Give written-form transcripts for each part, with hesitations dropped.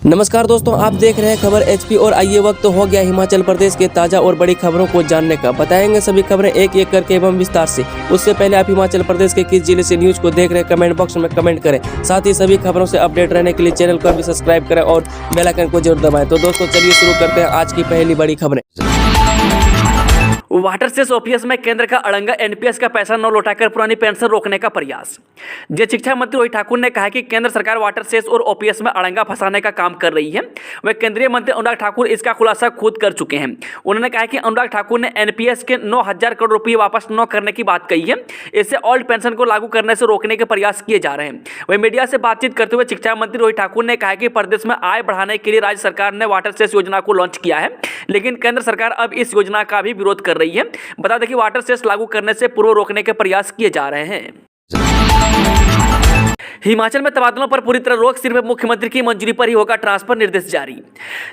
नमस्कार दोस्तों, आप देख रहे हैं खबर एचपी और आइए वक्त हो गया हिमाचल प्रदेश के ताजा और बड़ी खबरों को जानने का। बताएंगे सभी खबरें एक एक करके एवं विस्तार से। उससे पहले आप हिमाचल प्रदेश के किस जिले से न्यूज को देख रहे हैं कमेंट बॉक्स में कमेंट करें। साथ ही सभी खबरों से अपडेट रहने के लिए चैनल को भी सब्सक्राइब करें और बेल आइकन को जरूर दबाएं। तो दोस्तों चलिए शुरू करते हैं आज की पहली बड़ी खबरें। वाटर सेस ओपीएस में केंद्र का अड़ंगा, एनपीएस का पैसा न लौटाकर पुरानी पेंशन रोकने का प्रयास। शिक्षा मंत्री रोहित ठाकुर ने कहा कि केंद्र सरकार वाटर सेस और ओपीएस में अड़ंगा फंसाने का काम कर रही है। वह केंद्रीय मंत्री अनुराग ठाकुर इसका खुलासा खुद कर चुके हैं। उन्होंने कहा कि अनुराग ठाकुर ने एनपीएस के 9,000 करोड़ रुपये वापस न करने की बात कही है। इससे ओल्ड पेंशन को लागू करने से रोकने के प्रयास किए जा रहे हैं। वही मीडिया से बातचीत करते हुए शिक्षा मंत्री रोहित ठाकुर ने कहा कि प्रदेश में आय बढ़ाने के लिए राज्य सरकार ने वाटर सेस योजना को लॉन्च किया है, लेकिन केंद्र सरकार अब इस योजना का भी विरोध कर रही है। बता दें कि वाटर सेस लागू करने से पूर्व रोकने के प्रयास किए जा रहे हैं। हिमाचल में तबादलों पर पूरी तरह रोक, सिर्फ मुख्यमंत्री की मंजूरी पर ही होगा ट्रांसफर, निर्देश जारी।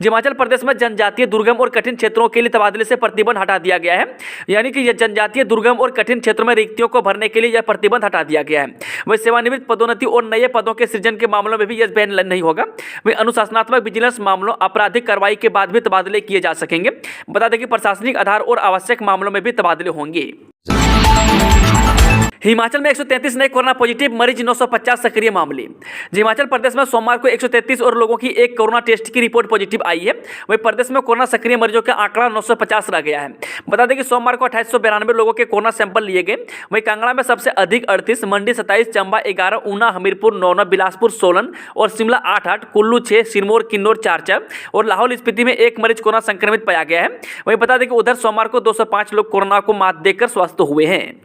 हिमाचल प्रदेश में जनजातीय, दुर्गम और कठिन क्षेत्रों के लिए तबादले से प्रतिबंध हटा दिया गया है। यानी कि जनजातीय, दुर्गम और कठिन क्षेत्रों में रिक्तियों को भरने के लिए यह प्रतिबंध हटा दिया गया है। वही सेवानिवृत्त, पदोन्नति और नए पदों के सृजन के मामलों में भी यह बैन नहीं होगा। वही अनुशासनात्मक, विजिलेंस मामलों, आपराधिक कार्रवाई के बाद भी तबादले किए जा सकेंगे। बता दें कि प्रशासनिक आधार और आवश्यक मामलों में भी तबादले होंगे। हिमाचल में 133 नए कोरोना पॉजिटिव मरीज, 950 सक्रिय मामले। हिमाचल प्रदेश में सोमवार को 133 और लोगों की एक कोरोना टेस्ट की रिपोर्ट पॉजिटिव आई है। वहीं प्रदेश में कोरोना सक्रिय मरीजों का आंकड़ा 950 रह गया है। बता दें कि सोमवार को 2892 लोगों के कोरोना सैंपल लिए गए। वहीं कांगड़ा में सबसे अधिक 38, मंडी 27, चंबा 11, ऊना, हमीरपुर 9, बिलासपुर 16 और शिमला 8, कुल्लू 6, सिरमौर, किन्नौर 4 और लाहौल स्पीति में एक मरीज कोरोना संक्रमित पाया गया है। वहीं बता दें कि उधर सोमवार को 205 लोग कोरोना को मात देकर स्वस्थ हुए हैं।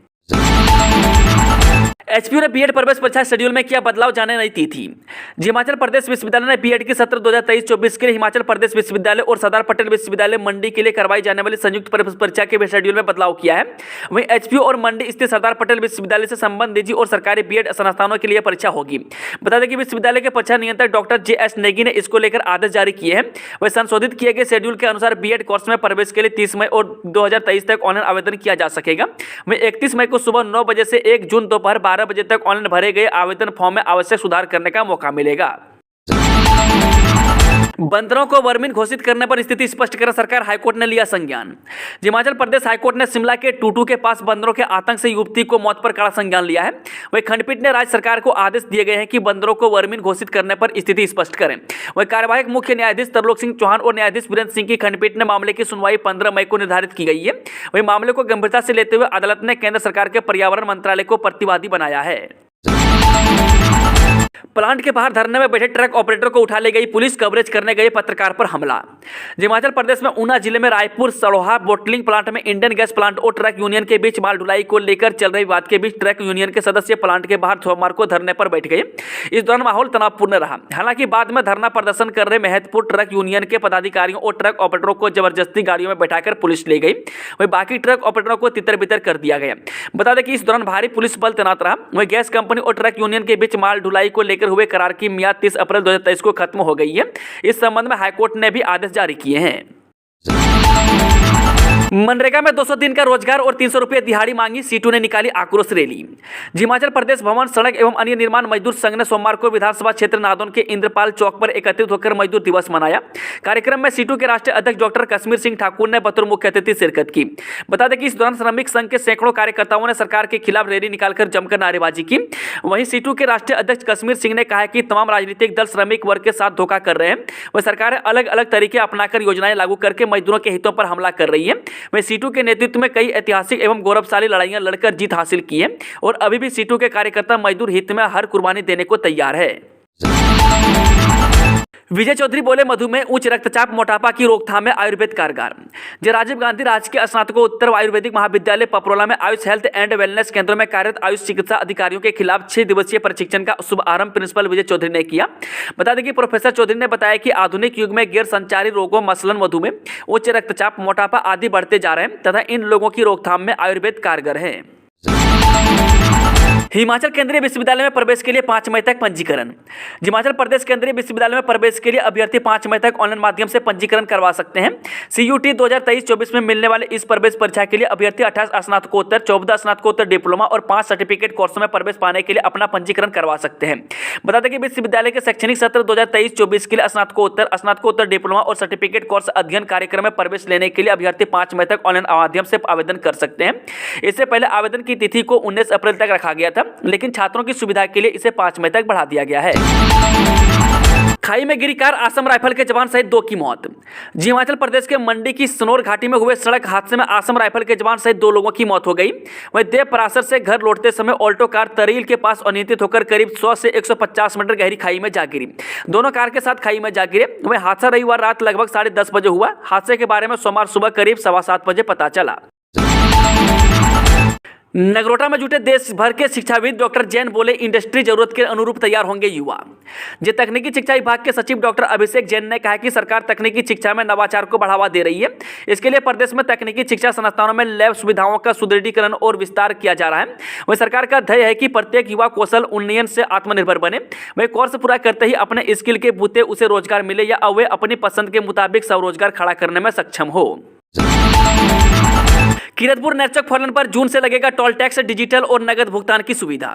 एचपीयू ने बीएड प्रवेश परीक्षा शेड्यूल में किया बदलाव, जाने नई तिथि। हिमाचल प्रदेश विश्वविद्यालय ने बीएड की सत्र 2023-24 के लिए हिमाचल प्रदेश विश्वविद्यालय और सरदार पटेल विश्वविद्यालय मंडी के लिए करवाई जाने वाली संयुक्त प्रवेश परीक्षा के शेड्यूल में बदलाव किया है। वहीं एचपीयू और मंडी स्थित सरदार पटेल विश्वविद्यालय से संबंध निजी और सरकारी बीएड संस्थानों के लिए परीक्षा होगी। बता दें कि विश्वविद्यालय के परीक्षा नियंत्रक डॉक्टर JS नेगी ने इसको लेकर आदेश जारी किए हैं। वह संशोधित किए गए शेड्यूल के अनुसार बीएड कोर्स में प्रवेश के लिए 30 मई और 2023 तक ऑनलाइन आवेदन किया जा सकेगा। वहीं 31 मई को सुबह 9 बजे से 1 जून दोपहर 12 बजे तक ऑनलाइन भरे गए आवेदन फॉर्म में आवश्यक सुधार करने का मौका मिलेगा। बंदरों को वर्मिन घोषित करने पर स्थिति स्पष्ट कर सरकार, हाईकोर्ट ने लिया संज्ञान। हिमाचल प्रदेश हाईकोर्ट ने शिमला के टूटू के पास बंदरों के आतंक से युवती को मौत पर कड़ा संज्ञान लिया है। वही खंडपीठ ने राज्य सरकार को आदेश दिए गए हैं कि बंदरों को वर्मिन घोषित करने पर स्थिति स्पष्ट करें। वही कार्यवाहक मुख्य न्यायाधीश तरलोक सिंह चौहान और न्यायाधीश वीरेंद्र सिंह की खंडपीठ ने मामले की सुनवाई 15 मई को निर्धारित की गई है। वही मामले को गंभीरता से लेते हुए अदालत ने केंद्र सरकार के पर्यावरण मंत्रालय को प्रतिवादी बनाया है। प्लांट के बाहर धरने में बैठे ट्रक ऑपरेटर को उठा ले गई पुलिस, कवरेज करने गए पत्रकार पर हमला। हिमाचल प्रदेश में ऊना जिले में रायपुर सड़ोहा बोटलिंग प्लांट में इंडियन गैस प्लांट और ट्रक यूनियन के बीच माल ढुलाई को लेकर चल रही विवाद के बीच ट्रक यूनियन के सदस्य प्लांट के बाहर सोमवार को धरने पर बैठ गए। इस दौरान माहौल तनावपूर्ण रहा। हालांकि बाद में धरना प्रदर्शन कर रहे महत्वपूर्ण ट्रक यूनियन के पदाधिकारियों और ट्रक ऑपरेटरों को जबरदस्ती गाड़ियों में बैठाकर पुलिस ले गई। वहीं बाकी ट्रक ऑपरेटरों को तितर बितर कर दिया गया। बता दें कि इस दौरान भारी पुलिस बल तैनात रहा। वहीं गैस कंपनी और ट्रक यूनियन के बीच माल ढुलाई को लेकर हुए करार की मियाद 30 अप्रैल 2023 को खत्म हो गई है। इस संबंध में हाईकोर्ट ने भी आदेश जारी किए हैं। मनरेगा में 200 दिन का रोजगार और 300 रुपये दिहाड़ी मांगी, सीटू ने निकाली आक्रोश रैली। हिमाचल प्रदेश भवन, सड़क एवं अन्य निर्माण मजदूर संघ ने सोमवार को विधानसभा क्षेत्र नादौन के इंद्रपाल चौक पर एकत्रित होकर मजदूर दिवस मनाया। कार्यक्रम में सीटू के राष्ट्रीय अध्यक्ष डॉक्टर कश्मीर सिंह ठाकुर ने बतौर मुख्य अतिथि शिरकत की। बता दें कि इस दौरान श्रमिक संघ के सैकड़ों कार्यकर्ताओं ने सरकार के खिलाफ रैली निकालकर जमकर नारेबाजी की। वहीं सीटू के राष्ट्रीय अध्यक्ष कश्मीर सिंह ने कहा कि तमाम राजनीतिक दल श्रमिक वर्ग के साथ धोखा कर रहे हैं। वह सरकारें अलग अलग तरीके अपनाकर योजनाएं लागू करके मजदूरों के हितों पर हमला कर रही है। वहीं सीटू के नेतृत्व में कई ऐतिहासिक एवं गौरवशाली लड़ाइयां लड़कर जीत हासिल की है और अभी भी सीटू के कार्यकर्ता मजदूर हित में हर कुर्बानी देने को तैयार है। विजय चौधरी बोले, मधुमेह, उच्च रक्तचाप, मोटापा की रोकथाम में आयुर्वेद कारगर। राजीव गांधी राजकीय स्नातकोत्तर आयुर्वेदिक महाविद्यालय पपरोला में आयुष हेल्थ एंड वेलनेस केंद्रों में कार्यरत आयुष चिकित्सा अधिकारियों के खिलाफ 6 दिवसीय प्रशिक्षण का शुभारंभ प्रिंसिपल विजय चौधरी ने किया। बता दें कि प्रोफेसर चौधरी ने बताया कि आधुनिक युग में गैर संचारी रोगों मसलन मधुमेह, उच्च रक्तचाप, मोटापा आदि बढ़ते जा रहे हैं तथा इन लोगों की रोकथाम में आयुर्वेद कारगर है। हिमाचल केंद्रीय विश्वविद्यालय में प्रवेश के लिए 5 मई तक पंजीकरण। हिमाचल प्रदेश केंद्रीय विश्वविद्यालय में प्रवेश के लिए अभ्यर्थी 5 मई तक ऑनलाइन माध्यम से पंजीकरण करवा सकते हैं। CUT 2023-24 में मिलने वाले इस प्रवेश परीक्षा के लिए अभ्यर्थी 28 स्नातकोत्तर, 14 स्नातकोत्तर डिप्लोमा और 5 सर्टिफिकेट कोर्सों में प्रवेश पाने के लिए अपना पंजीकरण करवा सकते हैं। बता दें कि विश्वविद्यालय के शैक्षणिक सत्र 2023-24 के लिए स्नातकोत्तर डिप्लोमा और सर्टिफिकेट कोर्स अध्ययन कार्यक्रम में प्रवेश लेने के लिए अभ्यर्थी 5 मई तक ऑनलाइन माध्यम से आवेदन कर सकते हैं। इससे पहले आवेदन की तिथि को 19 अप्रैल तक रखा गया था, लेकिन छात्रों की सुविधा के लिए इसे 5 मई तक बढ़ा दिया गया है। खाई में गिरी कार, असम राइफल के जवान सहित 2 की मौत। हिमाचल प्रदेश के मंडी की सनोर घाटी में हुए सड़क हादसे में असम राइफल के जवान सहित 2 लोगों की मौत हो गई। वहीं देव परासर से घर लौटते समय ऑल्टो कार तरील के पास अनियंत्रित होकर करीब 100 से 150 मीटर गहरी खाई में जा गिरी। दोनों कार के साथ खाई में जा गिरे। वहीं हादसा रविवार रात लगभग 10:30 बजे हुआ। हादसे के बारे में सोमवार सुबह करीब 7:15 बजे पता चला। नगरोटा में जुटे देश भर के शिक्षाविद डॉक्टर जैन बोले, इंडस्ट्री जरूरत के अनुरूप तैयार होंगे युवा। तकनीकी शिक्षा विभाग के सचिव डॉक्टर अभिषेक जैन ने कहा कि सरकार तकनीकी शिक्षा में नवाचार को बढ़ावा दे रही है। इसके लिए प्रदेश में तकनीकी शिक्षा संस्थानों में लैब सुविधाओं का सुदृढ़ीकरण और विस्तार किया जा रहा है। वहीं सरकार का ध्येय है कि प्रत्येक युवा कौशल उन्नयन से आत्मनिर्भर बने। वही कोर्स पूरा करते ही अपने स्किल के बूते उसे रोजगार मिले या वे अपनी पसंद के मुताबिक स्वरोजगार खड़ा करने में सक्षम हो। कीरतपुर नेरचौक फोरलेन पर जून से लगेगा टोल टैक्स, डिजिटल और नगद भुगतान की सुविधा।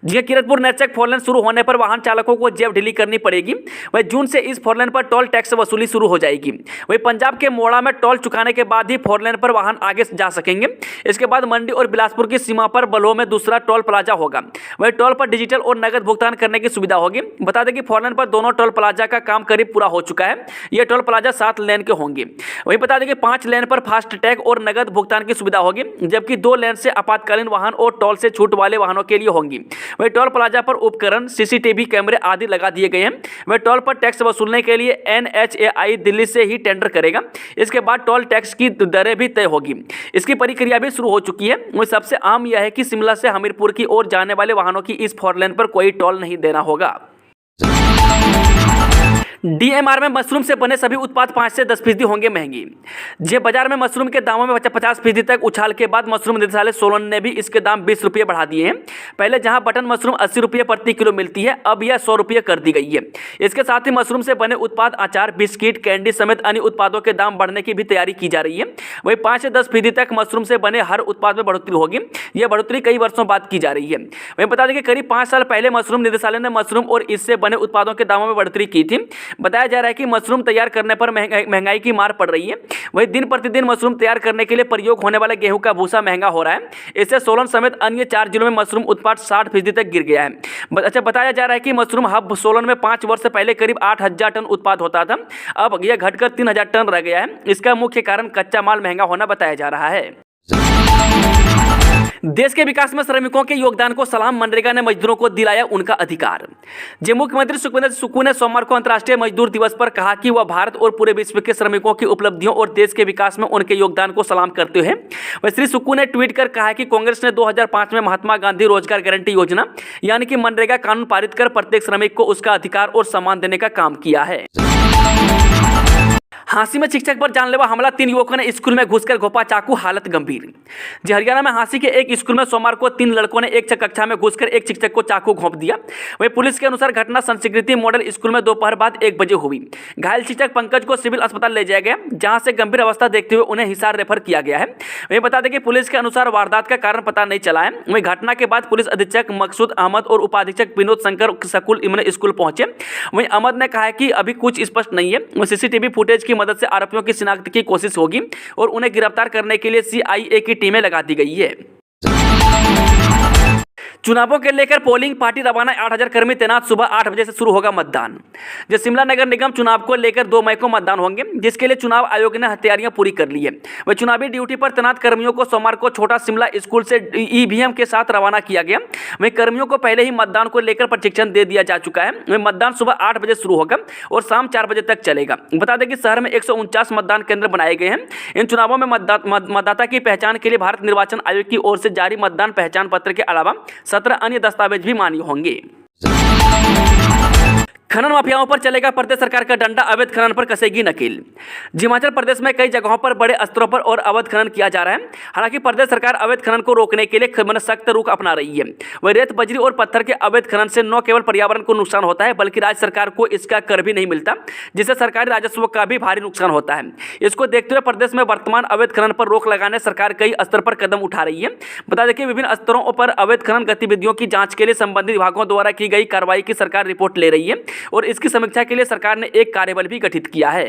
जी, कीरतपुर नेरचौक फोरलेन शुरू होने पर वाहन चालकों को जेब ढीली करनी पड़ेगी। वही जून से इस फोरलेन पर टोल टैक्स वसूली शुरू हो जाएगी। वही पंजाब के मोड़ा में टोल चुकाने के बाद ही फोरलेन पर वाहन आगे जा सकेंगे। इसके बाद मंडी और बिलासपुर की सीमा पर बलोह में दूसरा टोल प्लाजा होगा। वही टोल पर डिजिटल और नगद भुगतान करने की सुविधा होगी। बता दें कि फोरलेन पर दोनों टोल प्लाजा का काम करीब पूरा हो चुका है। ये टोल प्लाजा 7 लेन के होंगे। वही बता दें कि 5 लेन पर फास्ट टैग और नगद भुगतान की सुविधा होगी, जबकि 2 लेन से आपातकालीन वाहन और टोल से छूट वाले वाहनों के लिए होंगी। वही टोल प्लाजा पर उपकरण, CCTV कैमरे आदि लगा दिए गए हैं। वही टोल पर टैक्स वसूलने के लिए NHAI दिल्ली से ही टेंडर करेगा। इसके बाद टोल टैक्स की दरें भी तय होगी। इसकी प्रक्रिया भी शुरू हो चुकी है। वही सबसे आम यह है कि शिमला से हमीरपुर की ओर जाने वाले वाहनों की इस फोर लेन पर कोई टोल नहीं देना होगा। DMR में मशरूम से बने सभी उत्पाद 5 से 10% होंगे महंगी। जे बाजार में मशरूम के दामों में 50% तक उछाल के बाद मशरूम निदेशालय सोलन ने भी इसके दाम 20 रुपये बढ़ा दिए हैं। पहले जहां बटन मशरूम 80 रुपये प्रति किलो मिलती है, अब यह 100 रुपये कर दी गई है। इसके साथ ही मशरूम से बने उत्पाद, अचार, बिस्किट, कैंडी समेत अन्य उत्पादों के दाम बढ़ने की भी तैयारी की जा रही है। वहीं 5 से 10% तक मशरूम से बने हर उत्पाद में बढ़ोतरी होगी। यह बढ़ोतरी कई वर्षों बाद की जा रही है। वहीं बता दें कि करीब 5 साल पहले मशरूम निदेशालय ने मशरूम और इससे बने उत्पादों के दामों में बढ़ोतरी की थी। बताया जा रहा है कि मशरूम तैयार करने पर महंगाई की मार पड़ रही है। वहीं दिन प्रतिदिन मशरूम तैयार करने के लिए प्रयोग होने वाले गेहूं का भूसा महंगा हो रहा है। इससे सोलन समेत अन्य 4 जिलों में मशरूम उत्पाद 60% तक गिर गया है। अच्छा, बताया जा रहा है कि मशरूम हब सोलन में 5 वर्ष पहले करीब 8,000 टन उत्पाद होता था, अब यह घटकर 3,000 टन रह गया है। इसका मुख्य कारण कच्चा माल महंगा होना बताया जा रहा है। देश के विकास में श्रमिकों के योगदान को सलाम, मनरेगा ने मजदूरों को दिलाया उनका अधिकार। जे मुख्यमंत्री सुखविंदर सुक्खू ने सोमवार को अंतर्राष्ट्रीय मजदूर दिवस पर कहा कि वह भारत और पूरे विश्व के श्रमिकों की उपलब्धियों और देश के विकास में उनके योगदान को सलाम करते हुए वह श्री सुक्खू ने ट्वीट कर कहा कि कांग्रेस ने 2005 में महात्मा गांधी रोजगार गारंटी योजना यानी कि मनरेगा कानून पारित कर प्रत्येक श्रमिक को उसका अधिकार और सम्मान देने का काम किया है। हांसी में शिक्षक पर जानलेवा हमला, 3 युवकों ने स्कूल में घुसकर घोंपा चाकू, हालत गंभीर। जी, हरियाणा में हांसी के एक स्कूल में सोमवार को 3 लड़कों ने एक कक्षा में घुसकर एक शिक्षक को चाकू घोंप दिया। वहीं पुलिस के अनुसार घटना संस्कृति मॉडल स्कूल में दोपहर बाद 1 बजे हुई। घायल शिक्षक पंकज को सिविल अस्पताल ले जाया गया, जहां से गंभीर अवस्था देखते हुए उन्हें हिसार रेफर किया गया है। वहीं बता दें कि पुलिस के अनुसार वारदात का कारण पता नहीं चला है। वहीं घटना के बाद पुलिस अधीक्षक मकसूद अहमद और उपाधीक्षक विनोद शंकर सकुल इमन स्कूल पहुंचे। वहीं अहमद ने कहा कि अभी कुछ स्पष्ट नहीं है। CCTV फुटेज की मदद से आरोपियों की शिनाख्त की कोशिश होगी और उन्हें गिरफ्तार करने के लिए CIA की टीमें लगा दी गई है। चुनावों के लेकर पोलिंग पार्टी रवाना, 8,000 कर्मी तैनात, सुबह 8 बजे से शुरू होगा मतदान। जो शिमला नगर निगम चुनाव को लेकर 2 मई को मतदान होंगे, जिसके लिए चुनाव आयोग ने तैयारियां पूरी कर ली है। वह चुनावी ड्यूटी पर तैनात कर्मियों को सोमवार को छोटा शिमला स्कूल से EVM के साथ रवाना किया गया। वहीं कर्मियों को पहले ही मतदान को लेकर प्रशिक्षण दे दिया जा चुका है। वहीं मतदान सुबह 8 बजे शुरू होगा और शाम 4 बजे तक चलेगा। बता दें कि शहर में 149 मतदान केंद्र बनाए गए हैं। इन चुनावों में मतदाता की पहचान के लिए भारत निर्वाचन आयोग की ओर से जारी मतदान पहचान पत्र के अलावा 17 अन्य दस्तावेज भी मान्य होंगे। खनन माफियाओं पर चलेगा प्रदेश सरकार का डंडा, अवैध खनन पर कसेगी नकेल। हिमाचल प्रदेश में कई जगहों पर बड़े स्तरों पर और अवैध खनन किया जा रहा है। हालांकि प्रदेश सरकार अवैध खनन को रोकने के लिए सख्त रुख अपना रही है। वह रेत, बजरी और पत्थर के अवैध खनन से न केवल पर्यावरण को नुकसान होता है बल्कि राज्य सरकार को इसका कर भी नहीं मिलता, जिससे सरकारी राजस्व का भी भारी नुकसान होता है। इसको देखते हुए प्रदेश में वर्तमान अवैध खनन पर रोक लगाने सरकार कई स्तर पर कदम उठा रही है। बता दें कि विभिन्न स्तरों पर अवैध खनन गतिविधियों की जांच के लिए संबंधित विभागों द्वारा की गई कार्रवाई की सरकार रिपोर्ट ले रही है और इसकी समीक्षा के लिए सरकार ने एक कार्यबल भी गठित किया है।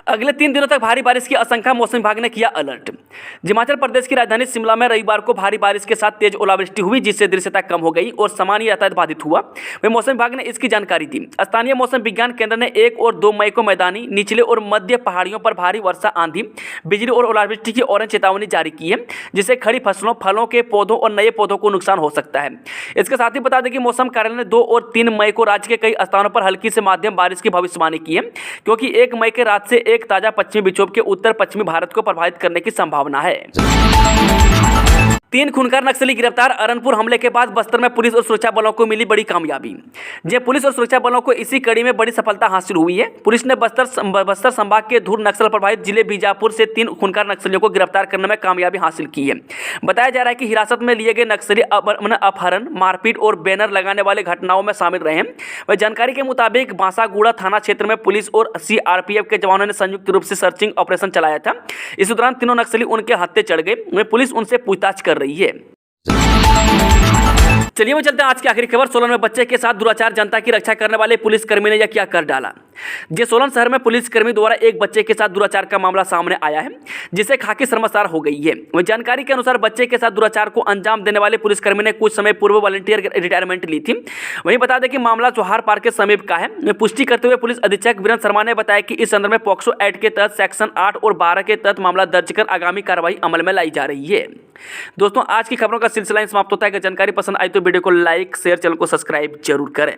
अगले 3 दिनों तक भारी बारिश की आशंका, मौसम विभाग ने किया अलर्ट। हिमाचल प्रदेश की राजधानी शिमला में रविवार को भारी बारिश के साथ तेज ओलावृष्टि हुई, जिससे दृश्यता कम हो गई और सामान्य यातायात बाधित हुआ। वहीं मौसम विभाग ने इसकी जानकारी दी। स्थानीय मौसम विज्ञान केंद्र ने 1 और 2 मई को मैदानी, निचले और मध्य पहाड़ियों पर भारी वर्षा, आंधी, बिजली और ओलावृष्टि की ऑरेंज चेतावनी जारी की है, जिससे खड़ी फसलों, फलों के पौधों और नए पौधों को नुकसान हो सकता है। इसके साथ ही बता दें कि मौसम कार्यालय ने 2 और 3 मई को राज्य के कई स्थानों पर हल्की से माध्यम बारिश की भविष्यवाणी की है, क्योंकि 1 मई के रात से एक ताजा पश्चिमी विक्षोभ के उत्तर पश्चिमी भारत को प्रभावित करने की संभावना है। 3 खूंखार नक्सली गिरफ्तार। अरनपुर हमले के बाद बस्तर में पुलिस और सुरक्षा बलों को मिली बड़ी कामयाबी। जे पुलिस और सुरक्षा बलों को इसी कड़ी में बड़ी सफलता हासिल हुई है। पुलिस ने बस्तर संभाग के धुर नक्सल प्रभावित जिले बीजापुर से 3 खूंखार नक्सलियों को गिरफ्तार करने में कामयाबी हासिल की है। बताया जा रहा है कि हिरासत में लिए गए नक्सली अपहरण, मारपीट और बैनर लगाने वाले घटनाओं में शामिल रहे हैं। वह जानकारी के मुताबिक बांसागुड़ा थाना क्षेत्र में पुलिस और सीआरपीएफ के जवानों ने संयुक्त रूप से सर्चिंग ऑपरेशन चलाया था। इस दौरान तीनों नक्सली उनके हत्थे चढ़ गए। पुलिस उनसे पूछताछ कर रही है। चलिए वो चलते हैं आज की आखिरी खबर। सोलन में बच्चे के साथ दुराचार, जनता की रक्षा करने वाले पुलिसकर्मी ने यह क्या कर डाला। सोलन शहर में पुलिसकर्मी द्वारा एक बच्चे के साथ दुराचार का मामला सामने आया है, जिसे खाकी शर्मसार हो गई है। वही जानकारी के अनुसार बच्चे के साथ दुराचार को अंजाम देने वाले पुलिसकर्मी ने कुछ समय पूर्व वॉलंटियर रिटायरमेंट ली थी। वहीं बता दें कि मामला चौहार पार्क के समीप का है। पुष्टि करते हुए पुलिस अधीक्षक वीरेंद्र शर्मा ने बताया कि इस संदर्भ में पॉक्सो एक्ट के तहत सेक्शन 8 और 12 के तहत मामला दर्ज कर आगामी कार्रवाई अमल में लाई जा रही है। दोस्तों, आज की खबरों का सिलसिला समाप्त होता है। अगर जानकारी पसंद आई तो वीडियो को लाइक, शेयर, चैनल को सब्सक्राइब जरूर करें।